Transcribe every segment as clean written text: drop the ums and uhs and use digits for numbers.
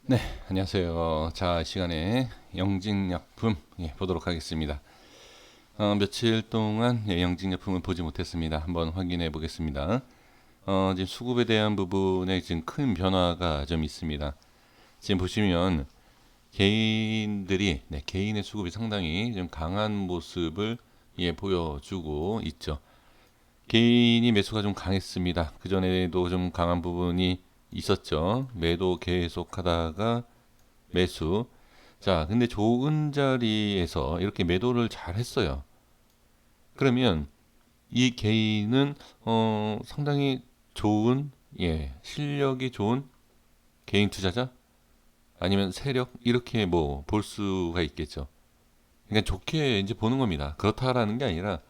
네, 안녕하세요. 자, 이 시간에 영직약품 보도록 하겠습니다. 며칠 동안 영직약품을 보지 못했습니다. 한번 확인해 보겠습니다. 지금 수급에 대한 부분에 지금 큰 변화가 좀 있습니다. 지금 보시면 개인의 수급이 상당히 좀 강한 모습을 보여주고 있죠. 개인이 매수가 좀 강했습니다. 그전에도 좀 강한 부분이 있었죠. 매도 계속하다가 매수. 자, 근데 좋은 자리에서 이렇게 매도를 잘 했어요. 그러면 이 개인은 상당히 좋은 실력이 좋은 개인 투자자 아니면 세력 이렇게 뭐 볼 수가 있겠죠. 그러니까 좋게 이제 보는 겁니다. 그렇다라는 게 아니라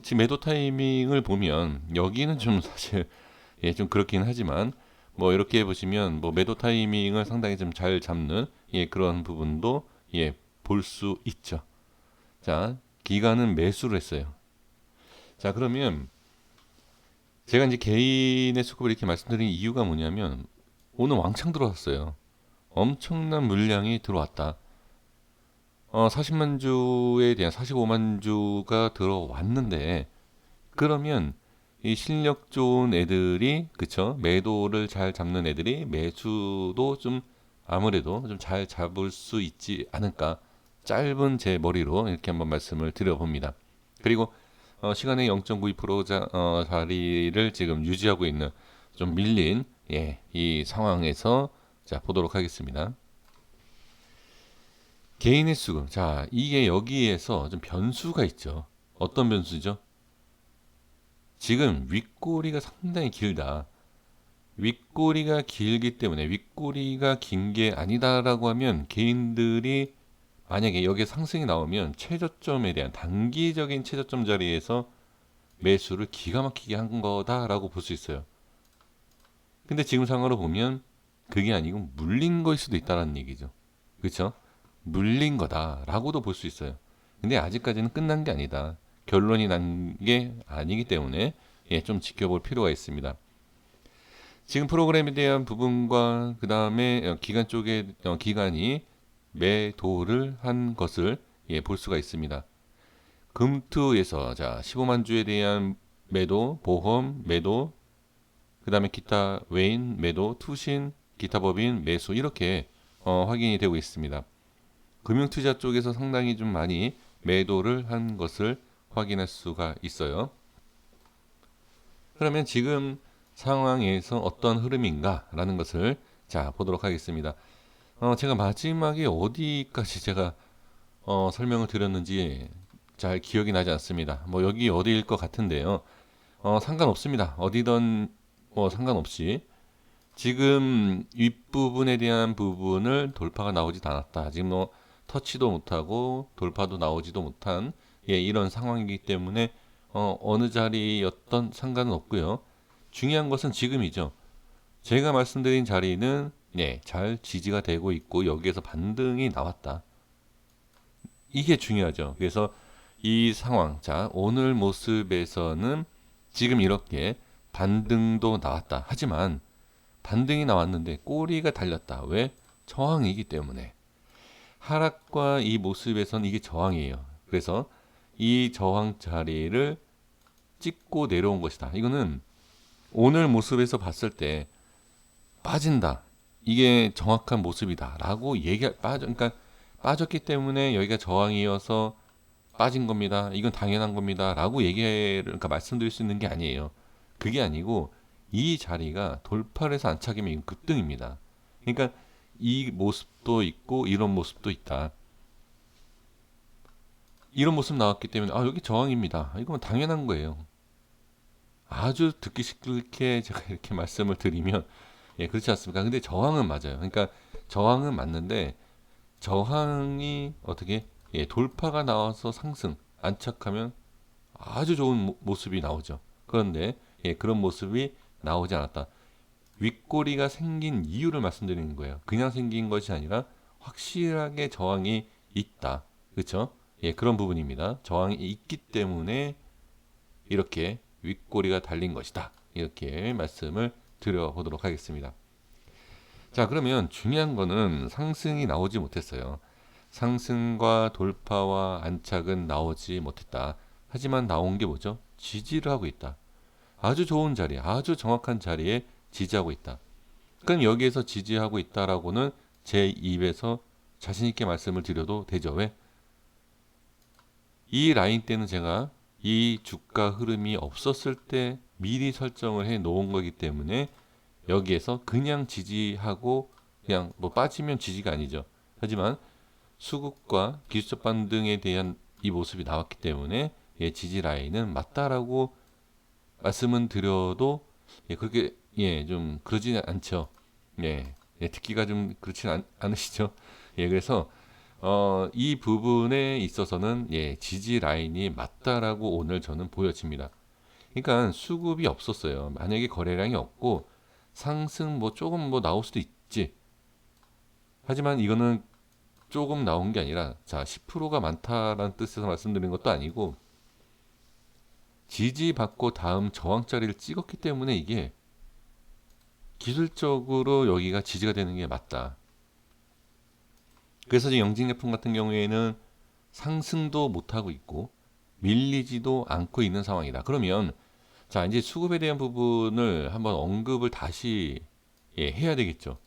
지금 매도 타이밍을 보면 여기는 좀 사실 좀 그렇긴 하지만 뭐 이렇게 보시면 뭐 매도 타이밍을 상당히 좀 잘 잡는 그런 부분도 볼 수 있죠. 자, 기간은 매수를 했어요. 자, 그러면 제가 이제 개인의 수급을 이렇게 말씀드린 이유가 뭐냐면 오늘 왕창 들어왔어요. 엄청난 물량이 들어왔다. 40만 주에 대한 45만 주가 들어왔는데 그러면 이 실력 좋은 애들이 그쵸 매도를 잘 잡는 애들이 매수도 좀 아무래도 좀 잘 잡을 수 있지 않을까 짧은 제 머리로 이렇게 한번 말씀을 드려봅니다. 그리고 시간의 0.92% 자리를 지금 유지하고 있는 좀 밀린 이 상황에서 자 보도록 하겠습니다. 개인의 수급 자 이게 여기에서 좀 변수가 있죠. 어떤 변수죠? 지금 윗꼬리가 상당히 길다. 윗꼬리가 길기 때문에 윗꼬리가 긴 게 아니다라고 하면 개인들이 만약에 여기에 상승이 나오면 최저점에 대한 단기적인 최저점 자리에서 매수를 기가 막히게 한 거다라고 볼 수 있어요. 근데 지금 상황으로 보면 그게 아니고 물린 거일 수도 있다라는 얘기죠. 그렇죠? 물린 거다라고도 볼 수 있어요. 근데 아직까지는 끝난 게 아니다. 결론이 난 게 아니기 때문에 좀 지켜볼 필요가 있습니다. 지금 프로그램에 대한 부분과 그 다음에 기간 쪽에 기간이 매도를 한 것을 볼 수가 있습니다. 금투에서 자 15만 주에 대한 매도, 보험 매도, 그 다음에 기타 외인 매도, 투신, 기타 법인 매수 이렇게 확인이 되고 있습니다. 금융투자 쪽에서 상당히 좀 많이 매도를 한 것을 확인할 수가 있어요. 그러면 지금 상황에서 어떤 흐름인가라는 것을 자 보도록 하겠습니다. 제가 마지막에 어디까지 제가 설명을 드렸는지 잘 기억이 나지 않습니다. 뭐 여기 어디일 것 같은데요. 상관없습니다. 어디든 뭐 상관없이 지금 윗부분에 대한 부분을 돌파가 나오지 않았다. 지금 뭐 터치도 못하고 돌파도 나오지도 못한 이런 상황이기 때문에 어느 자리였던 상관은 없고요. 중요한 것은 지금이죠. 제가 말씀드린 자리는 잘 지지가 되고 있고 여기에서 반등이 나왔다. 이게 중요하죠. 그래서 이 상황, 자 오늘 모습에서는 지금 이렇게 반등도 나왔다. 하지만 반등이 나왔는데 꼬리가 달렸다. 왜? 저항이기 때문에. 하락과 이 모습에선 이게 저항이에요. 그래서 이 저항 자리를 찍고 내려온 것이다. 이거는 오늘 모습에서 봤을 때 빠진다. 이게 정확한 모습이다라고 그러니까 빠졌기 때문에 여기가 저항이어서 빠진 겁니다. 이건 당연한 겁니다라고 그러니까 말씀드릴 수 있는 게 아니에요. 그게 아니고 이 자리가 돌파를 해서 안착이면 이건 급등입니다. 그러니까 이 모습도 있고 이런 모습도 있다. 이런 모습 나왔기 때문에 여기 저항입니다. 이건 당연한 거예요. 아주 듣기 싫게 제가 이렇게 말씀을 드리면 그렇지 않습니까? 근데 저항은 맞아요. 그러니까 저항은 맞는데 저항이 어떻게 돌파가 나와서 상승 안착하면 아주 좋은 모습이 나오죠. 그런데 그런 모습이 나오지 않았다. 윗꼬리가 생긴 이유를 말씀드리는 거예요. 그냥 생긴 것이 아니라 확실하게 저항이 있다. 그렇죠? 그런 부분입니다. 저항이 있기 때문에 이렇게 윗꼬리가 달린 것이다. 이렇게 말씀을 드려보도록 하겠습니다. 자, 그러면 중요한 거는 상승이 나오지 못했어요. 상승과 돌파와 안착은 나오지 못했다. 하지만 나온 게 뭐죠? 지지를 하고 있다. 아주 좋은 자리, 아주 정확한 자리에 지지하고 있다. 그럼 여기에서 지지하고 있다라고는 제 입에서 자신 있게 말씀을 드려도 되죠. 왜? 이 라인 때는 제가 이 주가 흐름이 없었을 때 미리 설정을 해 놓은 거기 때문에 여기에서 그냥 지지하고 그냥 뭐 빠지면 지지가 아니죠. 하지만 수급과 기술적 반등에 대한 이 모습이 나왔기 때문에 예, 지지 라인은 맞다라고 말씀은 드려도 예, 그렇게 예, 좀 그러지는 않죠. 예, 예, 듣기가 좀 그렇진 않으시죠. 예, 그래서 이 부분에 있어서는 예, 지지 라인이 맞다라고 오늘 저는 보여집니다. 그러니까 수급이 없었어요. 만약에 거래량이 없고 상승 뭐 조금 뭐 나올 수도 있지. 하지만 이거는 조금 나온 게 아니라 자 10%가 많다라는 뜻에서 말씀드리는 것도 아니고 지지받고 다음 저항자리를 찍었기 때문에 이게 기술적으로 여기가 지지가 되는 게 맞다. 그래서 지금 영진제품 같은 경우에는 상승도 못하고 있고 밀리지도 않고 있는 상황이다. 그러면 자 이제 수급에 대한 부분을 한번 언급을 다시 예, 해야 되겠죠.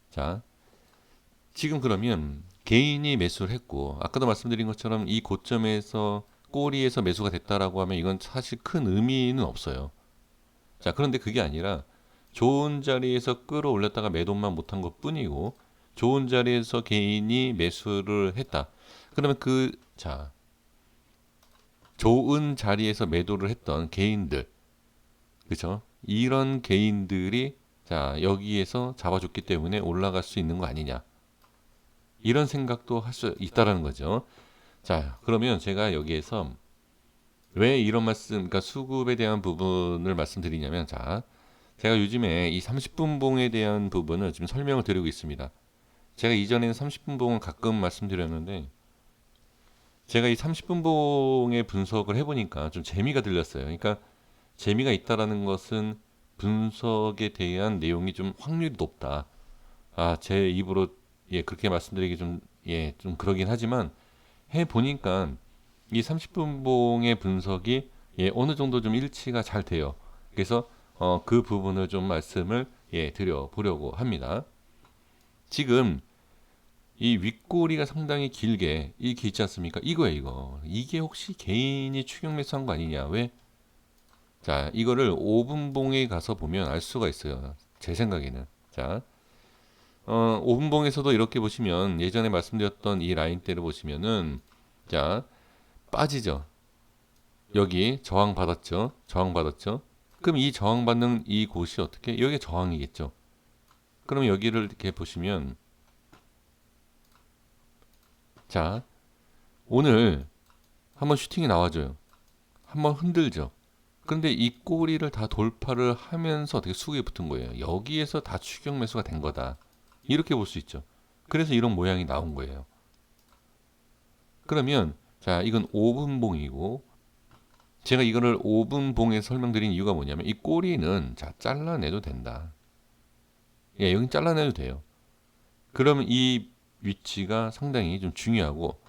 자 지금 그러면 개인이 매수를 했고 아까도 말씀드린 것처럼 이 고점에서 꼬리에서 매수가 됐다라고 하면 이건 사실 큰 의미는 없어요. 자 그런데 그게 아니라 좋은 자리에서 끌어올렸다가 매도만 못한 것 뿐이고 좋은 자리에서 개인이 매수를 했다. 그러면 자 좋은 자리에서 매도를 했던 개인들 그죠? 이런 개인들이 자 여기에서 잡아줬기 때문에 올라갈 수 있는 거 아니냐 이런 생각도 할 수 있다라는 거죠. 자 그러면 제가 여기에서 왜 이런 말씀 그러니까 수급에 대한 부분을 말씀드리냐면 자 제가 요즘에 이 30분 봉에 대한 부분을 지금 설명을 드리고 있습니다. 제가 이전에는 30분 봉을 가끔 말씀드렸는데 제가 이 30분 봉의 분석을 해보니까 좀 재미가 들렸어요. 그러니까 재미가 있다라는 것은 분석에 대한 내용이 좀 확률이 높다. 아, 제 입으로 예, 그렇게 말씀드리기 좀 예, 좀 그러긴 하지만 해 보니까 이 30분 봉의 분석이 예, 어느 정도 좀 일치가 잘 돼요. 그래서 그 부분을 좀 말씀을 예, 드려 보려고 합니다. 지금 이 윗꼬리가 상당히 길게 이렇게 있지 않습니까? 이거예요, 이거. 이게 혹시 개인이 추격 매수한 거 아니냐? 왜? 자, 이거를 5분봉에 가서 보면 알 수가 있어요. 제 생각에는. 자, 5분봉에서도 이렇게 보시면 예전에 말씀드렸던 이 라인대를 보시면은 자, 빠지죠. 여기 저항 받았죠. 저항 받았죠. 그럼 이 저항받는 이 곳이 어떻게? 여기가 저항이겠죠. 그럼 여기를 이렇게 보시면 자, 오늘 한번 슈팅이 나와줘요. 한번 흔들죠. 그런데 이 꼬리를 다 돌파를 하면서 어떻게 수급에 붙은 거예요. 여기에서 다 추격 매수가 된 거다. 이렇게 볼 수 있죠. 그래서 이런 모양이 나온 거예요. 그러면 자, 이건 5분봉이고 제가 이거를 5분봉에 설명드린 이유가 뭐냐면 이 꼬리는 자, 잘라내도 된다. 예, 여긴 잘라내도 돼요. 그러면 이 위치가 상당히 좀 중요하고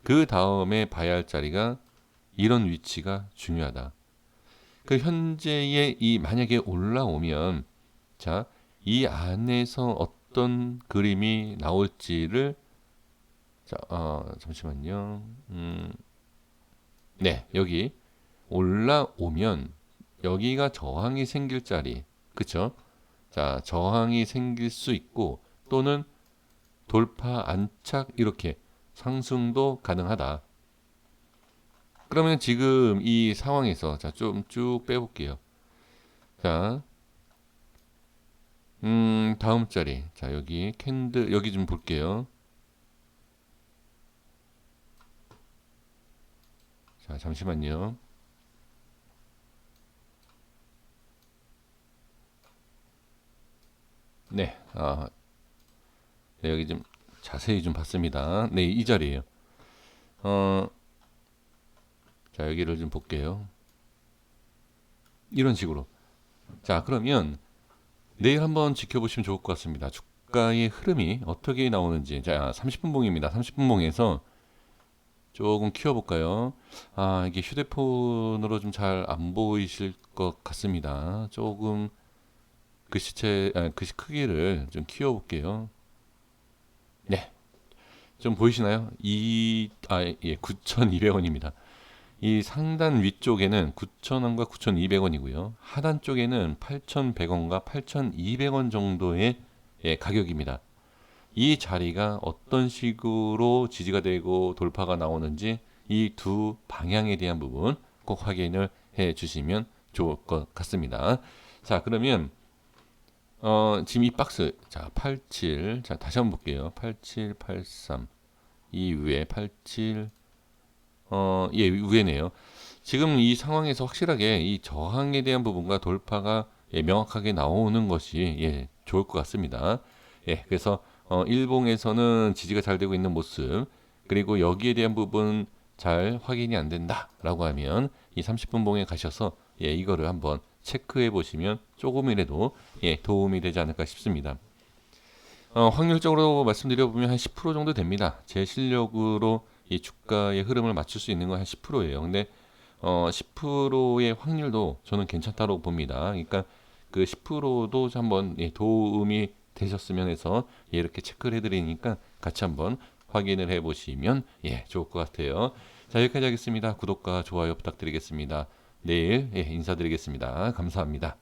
그 다음에 봐야 할 자리가 이런 위치가 중요하다. 그 현재의 이 만약에 올라오면 자, 이 안에서 어떤 그림이 나올지를 자, 잠시만요. 네, 여기 올라오면 여기가 저항이 생길 자리, 그쵸? 자, 저항이 생길 수 있고 또는 돌파 안착 이렇게 상승도 가능하다. 그러면 지금 이 상황에서 자, 좀 쭉 빼볼게요. 자, 다음 자리. 자, 여기 캔들 여기 좀 볼게요. 자, 잠시만요. 네, 네, 여기 좀 자세히 좀 봤습니다. 네, 이 자리에요. 어, 자, 여기를 좀 볼게요. 이런 식으로. 자, 그러면 내일 한번 지켜보시면 좋을 것 같습니다. 주가의 흐름이 어떻게 나오는지. 자, 30분 봉입니다. 30분 봉에서 조금 키워볼까요? 아, 이게 휴대폰으로 좀 잘 안 보이실 것 같습니다. 조금 글씨 크기를 좀 키워볼게요. 네, 좀 보이시나요? 예, 9,200원입니다. 이 상단 위쪽에는 9,000원과 9,200원이고요. 하단 쪽에는 8,100원과 8,200원 정도의 예, 가격입니다. 이 자리가 어떤 식으로 지지가 되고 돌파가 나오는지 이 두 방향에 대한 부분 꼭 확인을 해 주시면 좋을 것 같습니다. 자, 그러면 지금 이 박스 자, 87. 자, 다시 한번 볼게요. 8783. 이 위에 87 예, 위에네요. 지금 이 상황에서 확실하게 이 저항에 대한 부분과 돌파가 예, 명확하게 나오는 것이 예, 좋을 것 같습니다. 예, 그래서 일봉에서는 지지가 잘 되고 있는 모습, 그리고 여기에 대한 부분 잘 확인이 안 된다라고 하면 이 30분 봉에 가셔서 예, 이거를 한번 체크해 보시면 조금이라도 예, 도움이 되지 않을까 싶습니다. 확률적으로 말씀드려 보면 한 10% 정도 됩니다. 제 실력으로 이 주가의 흐름을 맞출 수 있는 건 한 10%예요. 근데 10%의 확률도 저는 괜찮다고 봅니다. 그러니까 그 10%도 한번 예, 도움이 되셨으면 해서 예, 이렇게 체크를 해드리니까 같이 한번 확인을 해보시면 예, 좋을 것 같아요. 자, 여기까지 하겠습니다. 구독과 좋아요 부탁드리겠습니다. 내일 예, 인사드리겠습니다. 감사합니다.